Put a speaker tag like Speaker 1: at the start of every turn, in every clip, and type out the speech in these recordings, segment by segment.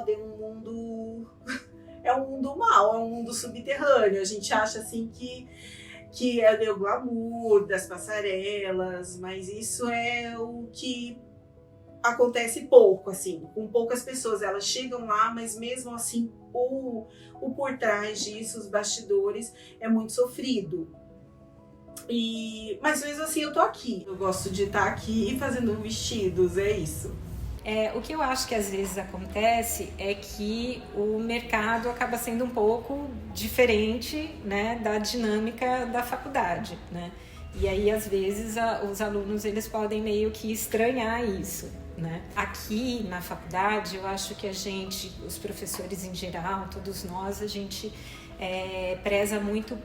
Speaker 1: moda é um mundo é um mundo mau, é um mundo subterrâneo. A gente acha assim que é o glamour das passarelas, mas isso é o que acontece pouco, assim, com poucas pessoas. Elas chegam lá, mas mesmo assim o por trás disso, os bastidores, é muito sofrido. Mas mesmo assim eu tô aqui. Eu gosto de estar aqui fazendo vestidos, é isso.
Speaker 2: O que eu acho que às vezes acontece é que o mercado acaba sendo um pouco diferente, né, da dinâmica da faculdade, né? E aí às vezes os alunos eles podem meio que estranhar isso, né? Aqui na faculdade eu acho que os professores em geral, todos nós, a gente preza muito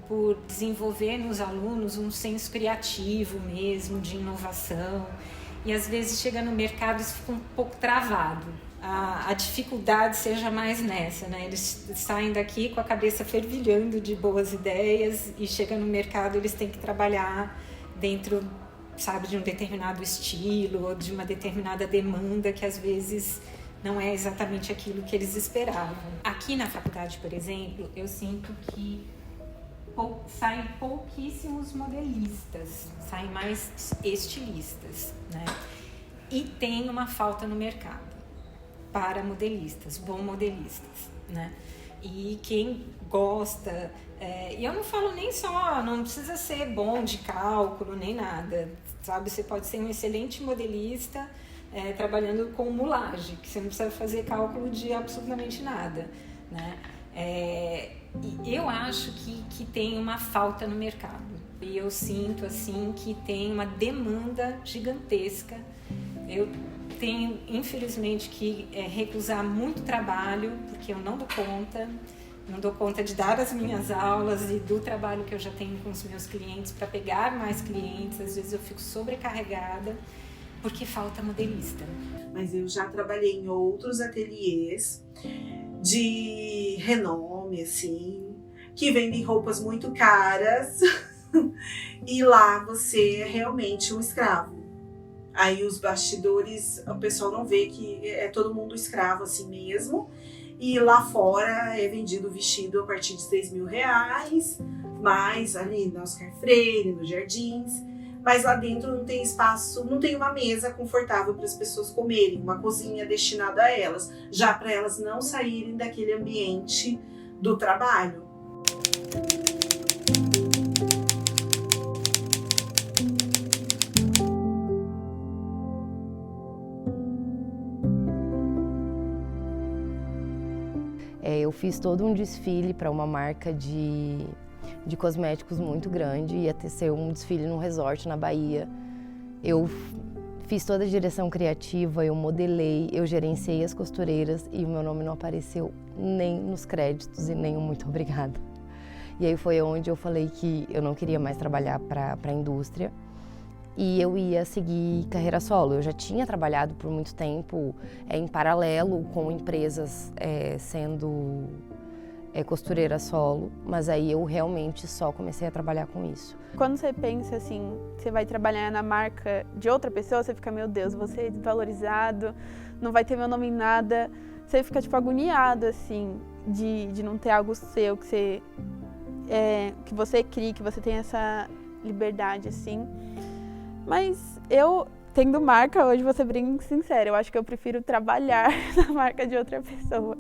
Speaker 2: por desenvolver nos alunos um senso criativo mesmo, de inovação. E às vezes chega no mercado isso fica um pouco travado. A dificuldade seja mais nessa, né? Eles saem daqui com a cabeça fervilhando de boas ideias e chega no mercado eles têm que trabalhar dentro, sabe, de um determinado estilo ou de uma determinada demanda que às vezes não é exatamente aquilo que eles esperavam. Aqui na faculdade, por exemplo, eu sinto que saem pouquíssimos modelistas, saem mais estilistas, né? E tem uma falta no mercado para modelistas, bons modelistas, né? E quem gosta, e eu não falo nem só, não precisa ser bom de cálculo nem nada, sabe? Você pode ser um excelente modelista trabalhando com mulagem, que você não precisa fazer cálculo de absolutamente nada, né? E eu acho que tem uma falta no mercado. E eu sinto assim que tem uma demanda gigantesca. Eu tenho, infelizmente, que recusar muito trabalho, porque eu não dou conta de dar as minhas aulas e do trabalho que eu já tenho com os meus clientes para pegar mais clientes. Às vezes eu fico sobrecarregada porque falta modelista.
Speaker 1: Mas eu já trabalhei em outros ateliês de renome, assim, que vendem roupas muito caras e lá você é realmente um escravo. Aí os bastidores, o pessoal não vê que é todo mundo escravo assim mesmo. E lá fora é vendido vestido a partir de R$6.000, mais ali na Oscar Freire, nos Jardins. Mas lá dentro não tem espaço, não tem uma mesa confortável para as pessoas comerem, uma cozinha destinada a elas, já para elas não saírem daquele ambiente do trabalho.
Speaker 3: Eu fiz todo um desfile para uma marca de cosméticos muito grande, ia ser um desfile num resort na Bahia. Eu fiz toda a direção criativa, eu modelei, eu gerenciei as costureiras e o meu nome não apareceu nem nos créditos e nem um muito obrigada. E aí foi onde eu falei que eu não queria mais trabalhar para a indústria e eu ia seguir carreira solo. Eu já tinha trabalhado por muito tempo em paralelo com empresas sendo costureira solo, mas aí eu realmente só comecei a trabalhar com isso.
Speaker 4: Quando você pensa assim, você vai trabalhar na marca de outra pessoa, você fica, meu Deus, vou ser desvalorizado, não vai ter meu nome em nada. Você fica tipo agoniado assim, de não ter algo seu, que você crie, que você tenha essa liberdade assim. Mas eu, tendo marca, hoje vou ser bem sincera, eu acho que eu prefiro trabalhar na marca de outra pessoa.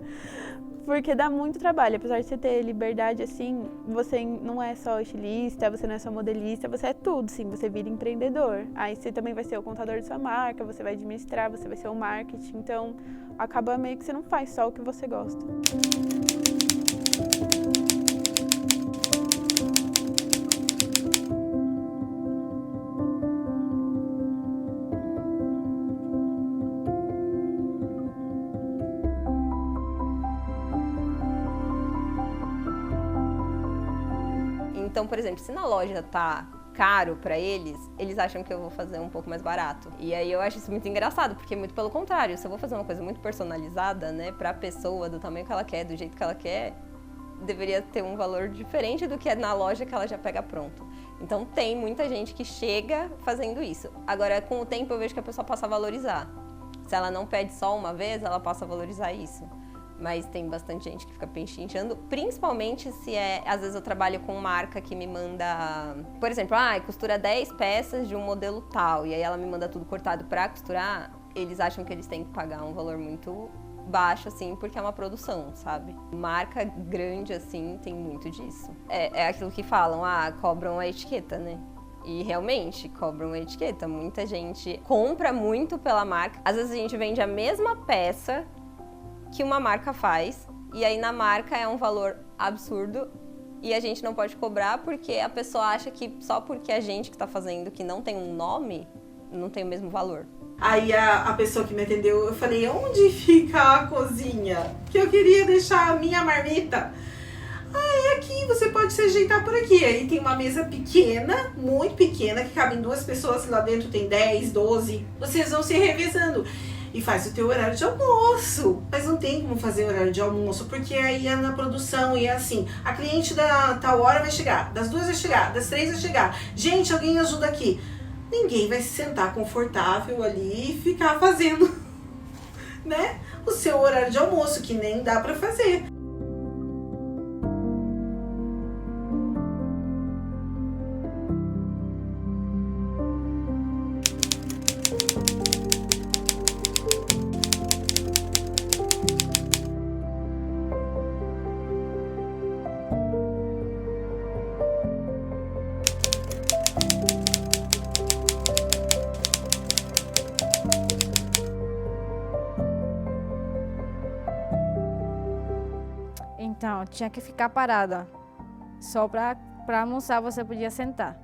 Speaker 4: Porque dá muito trabalho, apesar de você ter liberdade assim, você não é só estilista, você não é só modelista, você é tudo, sim, você vira empreendedor. Aí você também vai ser o contador de sua marca, você vai administrar, você vai ser o marketing, então acaba meio que você não faz só o que você gosta.
Speaker 5: Então, por exemplo, se na loja tá caro para eles acham que eu vou fazer um pouco mais barato. E aí eu acho isso muito engraçado, porque muito pelo contrário, se eu vou fazer uma coisa muito personalizada, né, pra pessoa, do tamanho que ela quer, do jeito que ela quer, deveria ter um valor diferente do que é na loja que ela já pega pronto. Então tem muita gente que chega fazendo isso. Agora, com o tempo, eu vejo que a pessoa passa a valorizar. Se ela não pede só uma vez, ela passa a valorizar isso. Mas tem bastante gente que fica pechinchando, principalmente se às vezes eu trabalho com marca que me manda, por exemplo, costura 10 peças de um modelo tal, e aí ela me manda tudo cortado pra costurar, eles acham que eles têm que pagar um valor muito baixo, assim, porque é uma produção, sabe? Marca grande, assim, tem muito disso. É aquilo que falam, cobram a etiqueta, né? E realmente, cobram a etiqueta. Muita gente compra muito pela marca. Às vezes a gente vende a mesma peça que uma marca faz, e aí na marca é um valor absurdo e a gente não pode cobrar porque a pessoa acha que só porque a gente que tá fazendo, que não tem um nome, não tem o mesmo valor.
Speaker 1: Aí a pessoa que me atendeu, eu falei, onde fica a cozinha? Que eu queria deixar a minha marmita. É aqui, você pode se ajeitar por aqui. Aí tem uma mesa pequena, muito pequena, que cabem 2 pessoas, lá dentro tem 10, 12. Vocês vão se revezando. E faz o teu horário de almoço. Mas não tem como fazer horário de almoço, porque aí é na produção e é assim. A cliente da tal hora vai chegar, das 2 vai chegar, das 3 vai chegar. Gente, alguém ajuda aqui. Ninguém vai se sentar confortável ali e ficar fazendo, né, o seu horário de almoço, que nem dá pra fazer.
Speaker 6: Então, tinha que ficar parada. Só para almoçar você podia sentar.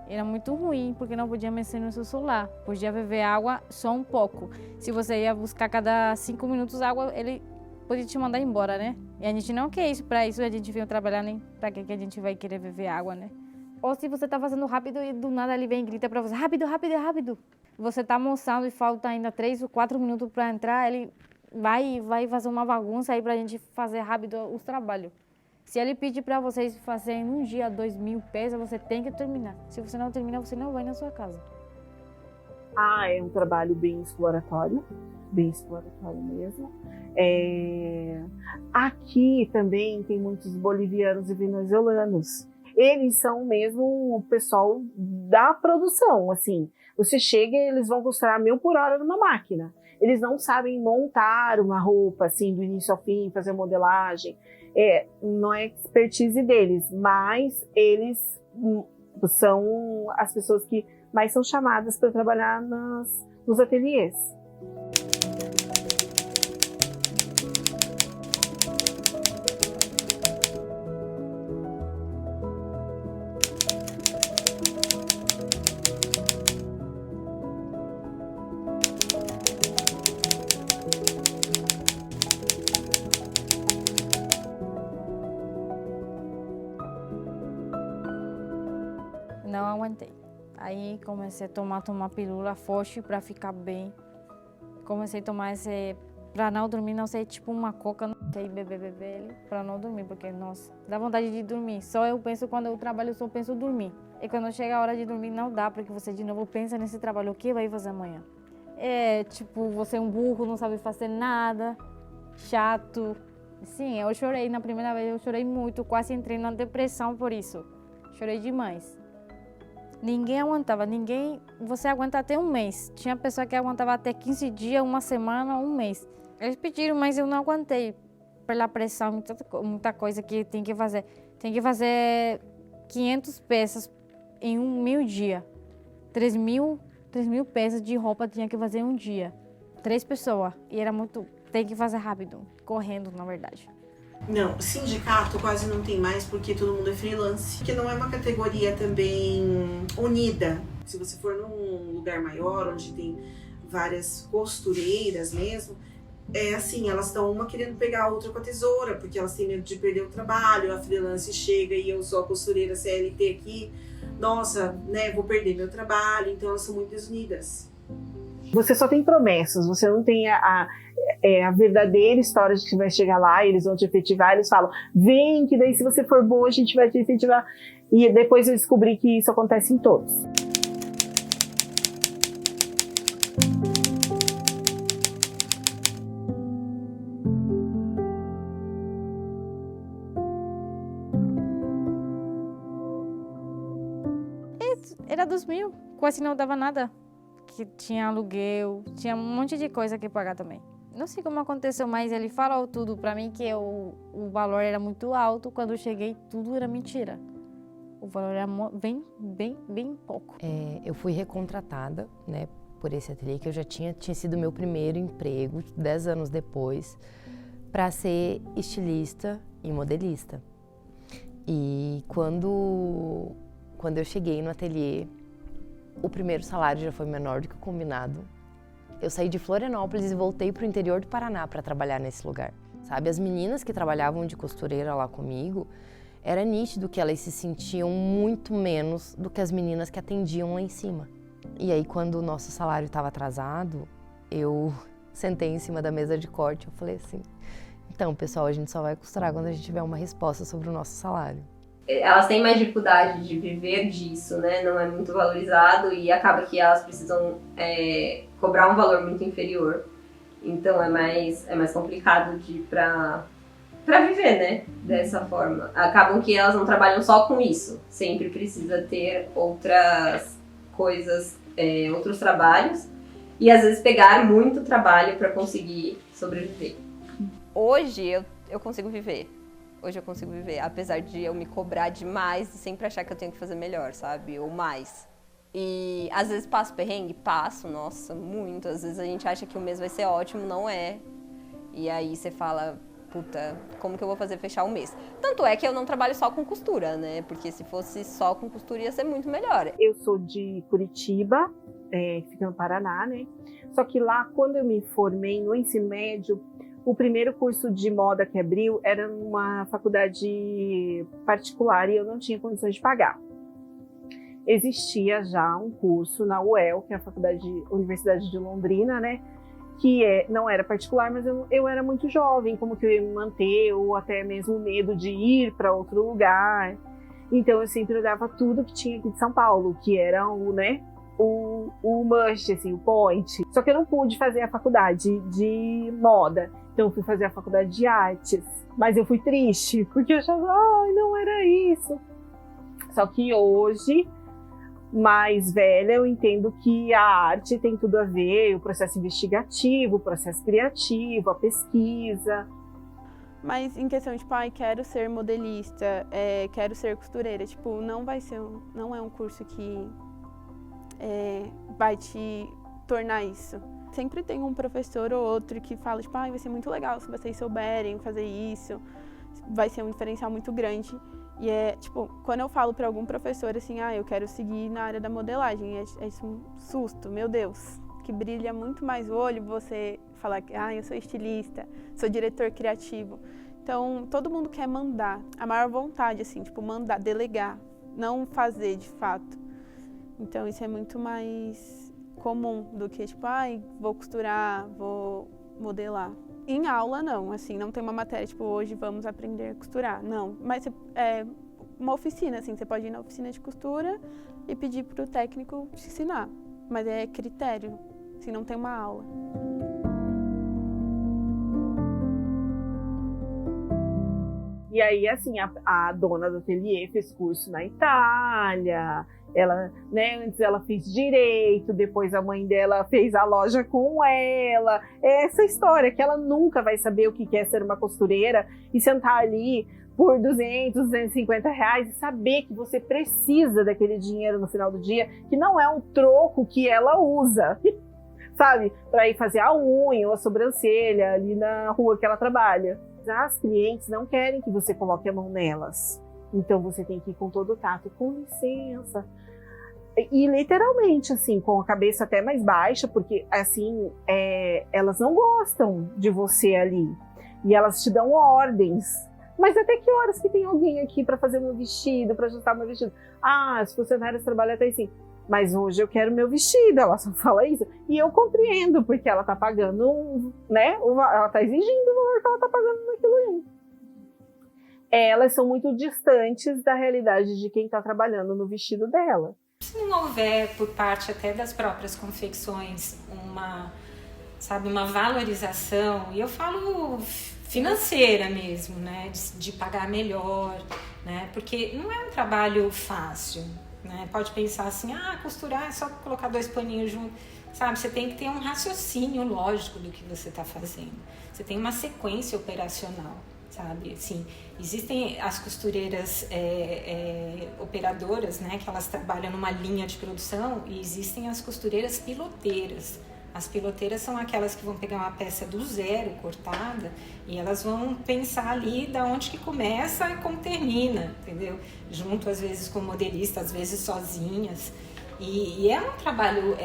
Speaker 6: Era muito ruim, porque não podia mexer no seu celular. Podia beber água só um pouco. Se você ia buscar cada 5 minutos água, ele podia te mandar embora, né? E a gente não quer isso, para isso a gente veio trabalhar, nem para que a gente vai querer beber água, né? Ou se você tá fazendo rápido e do nada ele vem e grita para você, rápido, rápido, rápido. Você tá almoçando e falta ainda 3 ou 4 minutos para entrar, ele vai fazer uma bagunça aí pra gente fazer rápido os trabalhos. Se ele pedir pra vocês fazerem um dia 2.000 peças, você tem que terminar. Se você não terminar, você não vai na sua casa.
Speaker 7: É um trabalho bem exploratório mesmo. Aqui também tem muitos bolivianos e venezuelanos. Eles são mesmo o pessoal da produção, assim. Você chega e eles vão costurar 1.000 por hora numa máquina. Eles não sabem montar uma roupa, assim, do início ao fim, fazer modelagem. Não é expertise deles, mas eles são as pessoas que mais são chamadas para trabalhar nos ateliês.
Speaker 6: Não aguentei. Aí comecei a tomar pílula forte para ficar bem. Comecei a tomar para não dormir, não sei, tipo uma coca, não sei, beber ele, para não dormir, porque, nossa, dá vontade de dormir. Só eu penso, quando eu trabalho, só penso dormir. E quando chega a hora de dormir, não dá, porque você de novo pensa nesse trabalho, o que vai fazer amanhã? Tipo, você é um burro, não sabe fazer nada, chato. Sim, eu chorei na primeira vez, eu chorei muito, quase entrei na depressão por isso. Chorei demais. Ninguém aguentava, você aguenta até um mês. Tinha pessoa que aguentava até 15 dias, uma semana, um mês. Eles pediram, mas eu não aguentei pela pressão, muita coisa que tem que fazer. Tem que fazer 500 peças em 1.000 dias. 3.000 peças de roupa tinha que fazer em um dia. 3 pessoas, e era muito, tem que fazer rápido, correndo, na verdade.
Speaker 1: Não, sindicato quase não tem mais porque todo mundo é freelance. Que não é uma categoria também unida. Se você for num lugar maior, onde tem várias costureiras mesmo, é assim, elas estão uma querendo pegar a outra com a tesoura, porque elas têm medo de perder o trabalho, a freelance chega e eu sou a costureira CLT aqui, nossa, né, vou perder meu trabalho, então elas são muito desunidas.
Speaker 7: Você só tem promessas, você não tem a verdadeira história de que vai chegar lá, eles vão te efetivar, eles falam, vem, que daí se você for boa a gente vai te efetivar. E depois eu descobri que isso acontece em todos.
Speaker 6: era 2.000, quase não dava nada. Que tinha aluguel, tinha um monte de coisa que pagar também. Não sei como aconteceu, mas ele falou tudo para mim que o valor era muito alto. Quando eu cheguei, tudo era mentira. O valor era bem pouco.
Speaker 3: Eu fui recontratada, né, por esse ateliê, que eu já tinha sido meu primeiro emprego, 10 anos depois, para ser estilista e modelista. E quando eu cheguei no ateliê, o primeiro salário já foi menor do que o combinado. Eu saí de Florianópolis e voltei para o interior do Paraná para trabalhar nesse lugar. Sabe, as meninas que trabalhavam de costureira lá comigo, era nítido que elas se sentiam muito menos do que as meninas que atendiam lá em cima. E aí, quando o nosso salário estava atrasado, eu sentei em cima da mesa de corte e falei assim, então, pessoal, a gente só vai costurar quando a gente tiver uma resposta sobre o nosso salário.
Speaker 5: Elas têm mais dificuldade de viver disso, né? Não é muito valorizado e acaba que elas precisam cobrar um valor muito inferior. Então é mais complicado pra viver, né? Dessa forma. Acabam que elas não trabalham só com isso. Sempre precisa ter outras coisas, outros trabalhos. E às vezes pegar muito trabalho para conseguir sobreviver. Hoje eu consigo viver. Hoje eu consigo viver, apesar de eu me cobrar demais e sempre achar que eu tenho que fazer melhor, sabe? Ou mais. E às vezes passo perrengue? Passo, nossa, muito. Às vezes a gente acha que o mês vai ser ótimo, não é. E aí você fala, puta, como que eu vou fazer fechar o mês? Tanto é que eu não trabalho só com costura, né? Porque se fosse só com costura ia ser muito melhor.
Speaker 7: Eu sou de Curitiba, fica no Paraná, né? Só que lá, quando eu me formei no ensino médio, o primeiro curso de moda que abriu era numa faculdade particular e eu não tinha condições de pagar. Existia já um curso na UEL, que é a Universidade de Londrina, né? Que não era particular, mas eu era muito jovem, como que eu ia me manter, ou até mesmo medo de ir para outro lugar. Então eu sempre olhava tudo que tinha aqui de São Paulo, que era o must, assim, o point. Só que eu não pude fazer a faculdade de moda. Então eu fui fazer a faculdade de artes, mas eu fui triste, porque eu achava, não era isso. Só que hoje, mais velha, eu entendo que a arte tem tudo a ver, o processo investigativo, o processo criativo, a pesquisa.
Speaker 4: Mas em questão de, quero ser modelista, quero ser costureira, não é um curso que vai te tornar isso. Sempre tem um professor ou outro que fala, vai ser muito legal se vocês souberem fazer isso, vai ser um diferencial muito grande. E quando eu falo para algum professor assim, eu quero seguir na área da modelagem, é um susto, meu Deus, que brilha muito mais o olho você falar que, eu sou estilista, sou diretor criativo. Então, todo mundo quer mandar, a maior vontade, assim, mandar, delegar, não fazer de fato. Então, isso é muito mais comum do que, vou costurar, vou modelar. Em aula, não, assim, não tem uma matéria, hoje vamos aprender a costurar, não. Mas é uma oficina, assim, você pode ir na oficina de costura e pedir para o técnico te ensinar. Mas é critério, assim, não tem uma aula.
Speaker 7: E aí, assim, a dona do ateliê fez curso na Itália. Ela, antes ela fez direito, depois a mãe dela fez a loja com ela. É essa história que ela nunca vai saber o que é ser uma costureira e sentar ali por 200, 250 reais e saber que você precisa daquele dinheiro no final do dia, que não é um troco que ela usa, sabe? Para ir fazer a unha ou a sobrancelha ali na rua que ela trabalha. As clientes não querem que você coloque a mão nelas. Então você tem que ir com todo o tato, com licença. E literalmente, assim, com a cabeça até mais baixa, porque assim, elas não gostam de você ali. E elas te dão ordens. Mas até que horas que tem alguém aqui para fazer meu vestido, para ajustar meu vestido? As funcionárias trabalham até assim. Mas hoje eu quero meu vestido, ela só fala isso. E eu compreendo, porque ela tá pagando, ela tá exigindo o valor que ela tá pagando naquilo ali. Elas são muito distantes da realidade de quem tá trabalhando no vestido dela.
Speaker 2: Se não houver, por parte até das próprias confecções, uma valorização, e eu falo financeira mesmo, né, de pagar melhor, né, porque não é um trabalho fácil. né? Pode pensar assim, costurar é só colocar 2 paninhos juntos, sabe? Você tem que ter um raciocínio lógico do que você está fazendo. Você tem uma sequência operacional, sabe? Assim, existem as costureiras operadoras, né? Que elas trabalham numa linha de produção, e existem as costureiras piloteiras. As piloteiras são aquelas que vão pegar uma peça do zero, cortada, e elas vão pensar ali da onde que começa e como termina, entendeu? Junto, às vezes, com o modelista, às vezes sozinhas. E é um trabalho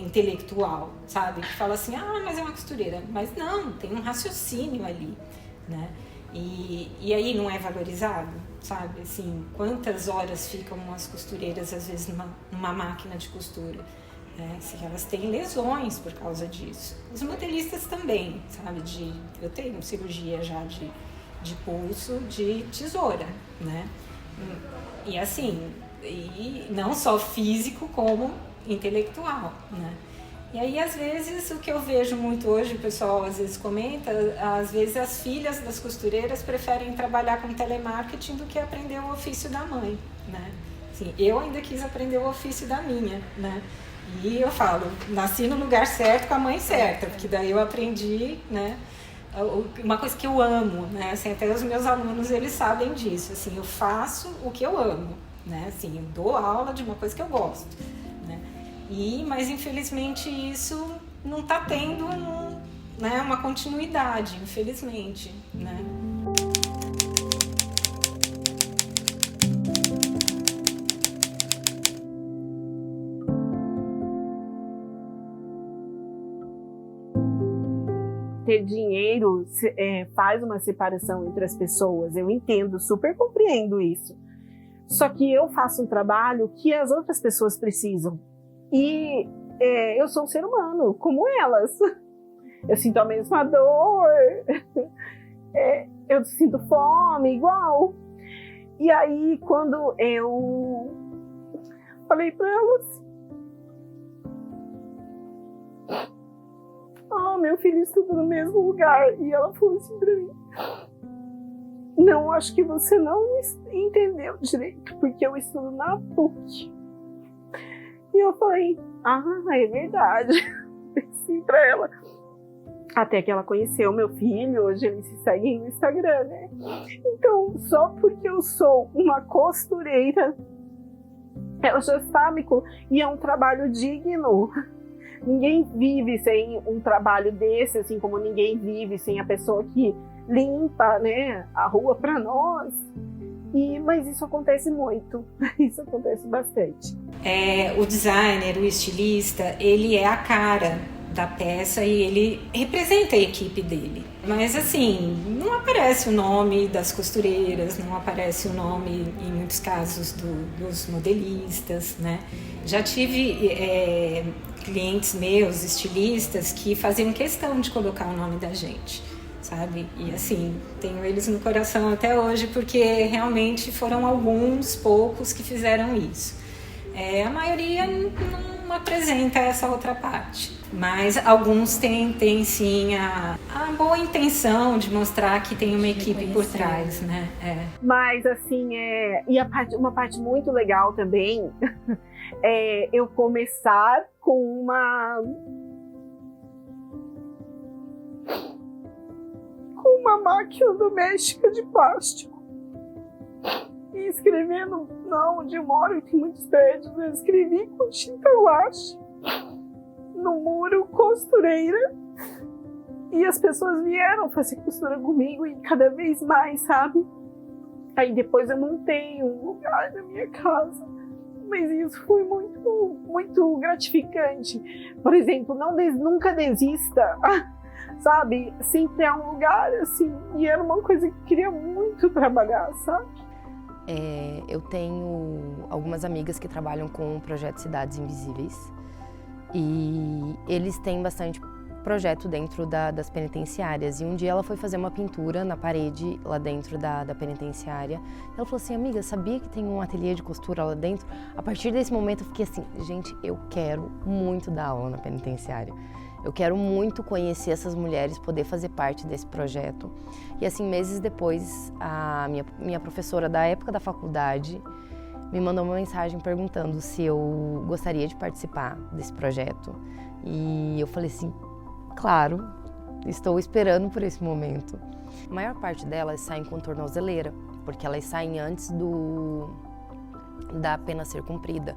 Speaker 2: intelectual, sabe? Que fala assim, mas é uma costureira. Mas não, tem um raciocínio ali, né? E aí não é valorizado, sabe? Assim, quantas horas ficam as costureiras, às vezes, numa máquina de costura? Assim, elas têm lesões por causa disso. Os modelistas também, sabe? Eu tenho cirurgia já de pulso, de tesoura, né? E assim, e não só físico como intelectual, né? E aí, às vezes, o que eu vejo muito hoje, o pessoal às vezes comenta, às vezes as filhas das costureiras preferem trabalhar com telemarketing do que aprender o ofício da mãe, né? Assim, eu ainda quis aprender o ofício da minha, né? E eu falo, nasci no lugar certo com a mãe certa, porque daí eu aprendi, né, uma coisa que eu amo, né, assim, até os meus alunos, eles sabem disso, assim, eu faço o que eu amo, né, assim, eu dou aula de uma coisa que eu gosto, né, mas infelizmente isso não está tendo, né, uma continuidade, infelizmente, né.
Speaker 7: Ter dinheiro faz uma separação entre as pessoas. Eu entendo, super compreendo isso. Só que eu faço um trabalho que as outras pessoas precisam. E eu sou um ser humano, como elas. Eu sinto a mesma dor. Eu sinto fome, igual. E aí, quando eu falei para elas, meu filho estuda no mesmo lugar. E ela falou assim pra mim, não, acho que você não entendeu direito, porque eu estudo na PUC. E eu falei, é verdade. Assim pra ela. Até que ela conheceu meu filho, hoje eles se seguem no Instagram, né? Então, só porque eu sou uma costureira, ela já sabe, e é um trabalho digno. Ninguém vive sem um trabalho desse, assim como ninguém vive sem a pessoa que limpa, né, a rua para nós. Mas isso acontece muito, isso acontece bastante.
Speaker 2: O designer, o estilista, ele é a cara da peça e ele representa a equipe dele. Mas assim, não aparece o nome das costureiras, não aparece o nome, em muitos casos, dos modelistas, né? Já tive clientes meus, estilistas, que faziam questão de colocar o nome da gente, sabe? E assim, tenho eles no coração até hoje, porque realmente foram alguns poucos que fizeram isso. A maioria não apresenta essa outra parte, mas alguns têm sim a boa intenção de mostrar que tem uma equipe por trás, né?
Speaker 7: Mas assim, e uma parte muito legal também é eu começar com uma máquina doméstica de plástico e escrevendo, onde eu moro, tem muitos prédios, eu escrevi com tinta guache no muro costureira, e as pessoas vieram fazer costura comigo, e cada vez mais, sabe? Aí depois eu montei um lugar na minha casa, mas isso foi muito, muito gratificante. Por exemplo, nunca desista, sabe? Sempre há um lugar, assim, e era uma coisa que eu queria muito trabalhar, sabe?
Speaker 3: Eu tenho algumas amigas que trabalham com o projeto Cidades Invisíveis, e eles têm bastante projeto dentro das penitenciárias. E um dia ela foi fazer uma pintura na parede lá dentro da penitenciária. Ela falou assim, amiga, sabia que tem um ateliê de costura lá dentro? A partir desse momento eu fiquei assim, gente, eu quero muito dar aula na penitenciária. Eu quero muito conhecer essas mulheres, poder fazer parte desse projeto. E assim, meses depois, a minha professora da época da faculdade me mandou uma mensagem perguntando se eu gostaria de participar desse projeto. E eu falei assim, claro, estou esperando por esse momento. A maior parte delas saem com tornozeleira, porque elas saem antes da pena ser cumprida.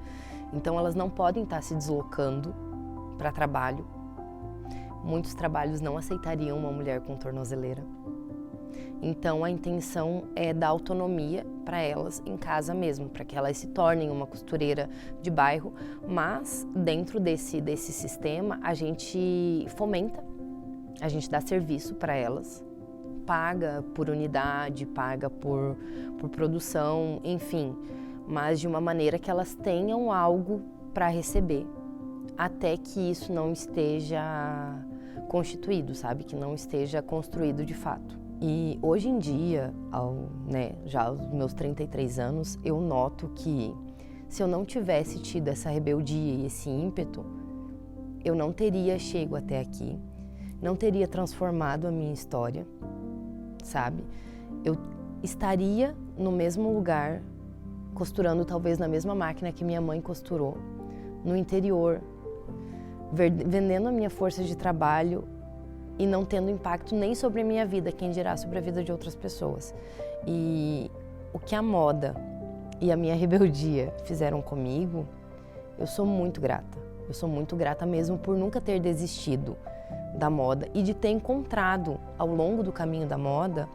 Speaker 3: Então elas não podem estar se deslocando para trabalho. Muitos trabalhos não aceitariam uma mulher com tornozeleira. Então a intenção é dar autonomia para elas em casa mesmo, para que elas se tornem uma costureira de bairro, mas dentro desse sistema a gente fomenta, a gente dá serviço para elas, paga por unidade, paga por produção, enfim, mas de uma maneira que elas tenham algo para receber, até que isso não esteja constituído, sabe? Que não esteja construído de fato. E hoje em dia, já aos meus 33 anos, eu noto que se eu não tivesse tido essa rebeldia e esse ímpeto, eu não teria chego até aqui, não teria transformado a minha história, sabe? Eu estaria no mesmo lugar, costurando talvez na mesma máquina que minha mãe costurou, no interior, vendendo a minha força de trabalho e não tendo impacto nem sobre a minha vida, quem dirá sobre a vida de outras pessoas. E o que a moda e a minha rebeldia fizeram comigo, eu sou muito grata. Eu sou muito grata mesmo por nunca ter desistido da moda e de ter encontrado ao longo do caminho da moda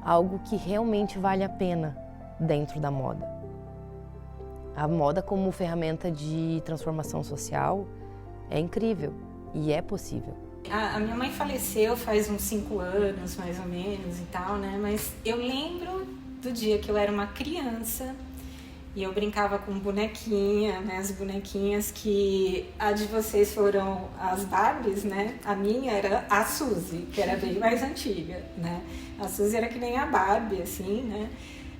Speaker 3: algo que realmente vale a pena dentro da moda. A moda como ferramenta de transformação social é incrível e é possível.
Speaker 2: A minha mãe faleceu faz uns 5 anos, mais ou menos, e tal, né? Mas eu lembro do dia que eu era uma criança e eu brincava com bonequinha, né? As bonequinhas que a de vocês foram as Barbies, né? A minha era a Suzy, que era bem mais antiga, né? A Suzy era que nem a Barbie, assim, né?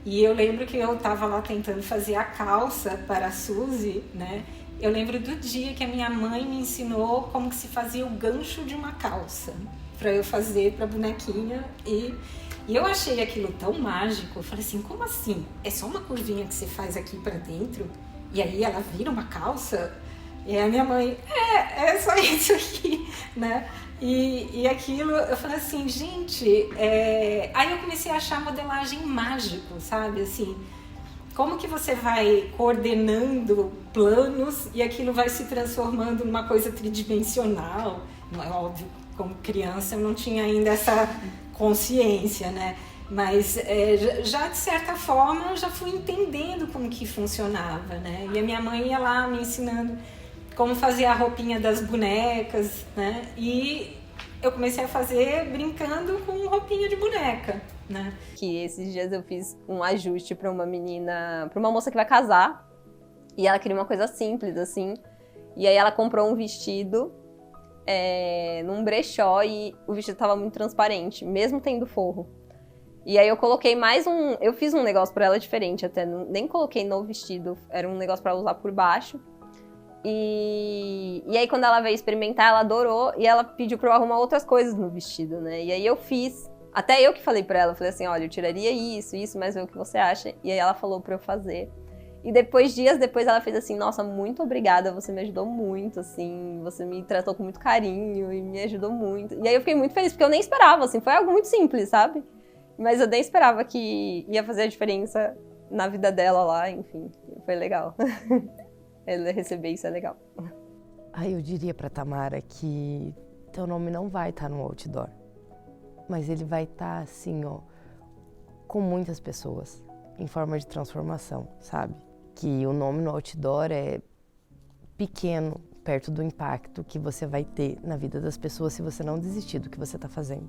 Speaker 2: E eu lembro que eu tava lá tentando fazer a calça para a Suzy, né? Eu lembro do dia que a minha mãe me ensinou como que se fazia o gancho de uma calça para eu fazer para a bonequinha e eu achei aquilo tão mágico. Eu falei assim, como assim? É só uma curvinha que você faz aqui para dentro e aí ela vira uma calça? E a minha mãe, é só isso aqui, né? E aquilo, eu falei assim, gente, aí eu comecei a achar modelagem mágico, sabe, assim, como que você vai coordenando planos e aquilo vai se transformando numa coisa tridimensional? Não é óbvio, como criança eu não tinha ainda essa consciência, né? Mas já de certa forma eu já fui entendendo como que funcionava, né? E a minha mãe ia lá me ensinando como fazer a roupinha das bonecas, né? E eu comecei a fazer brincando com roupinha de boneca, né?
Speaker 5: Que esses dias eu fiz um ajuste pra uma menina, pra uma moça que vai casar, e ela queria uma coisa simples, assim, e aí ela comprou um vestido num brechó e o vestido tava muito transparente, mesmo tendo forro. E aí eu coloquei eu fiz um negócio pra ela diferente até, nem coloquei no vestido, era um negócio pra ela usar por baixo. E aí quando ela veio experimentar, ela adorou e ela pediu pra eu arrumar outras coisas no vestido, né? E aí eu fiz, até eu que falei pra ela, eu falei assim, olha, eu tiraria isso, mas vê o que você acha. E aí ela falou pra eu fazer. E dias depois ela fez assim, nossa, muito obrigada, você me ajudou muito, assim, você me tratou com muito carinho e me ajudou muito. E aí eu fiquei muito feliz, porque eu nem esperava, assim, foi algo muito simples, sabe? Mas eu nem esperava que ia fazer a diferença na vida dela lá, enfim, foi legal. Ela receber isso é legal.
Speaker 3: Eu diria pra Tamara que teu nome não vai estar no outdoor, mas ele vai estar assim, ó, com muitas pessoas, em forma de transformação, sabe? Que o nome no outdoor é pequeno perto do impacto que você vai ter na vida das pessoas se você não desistir do que você tá fazendo.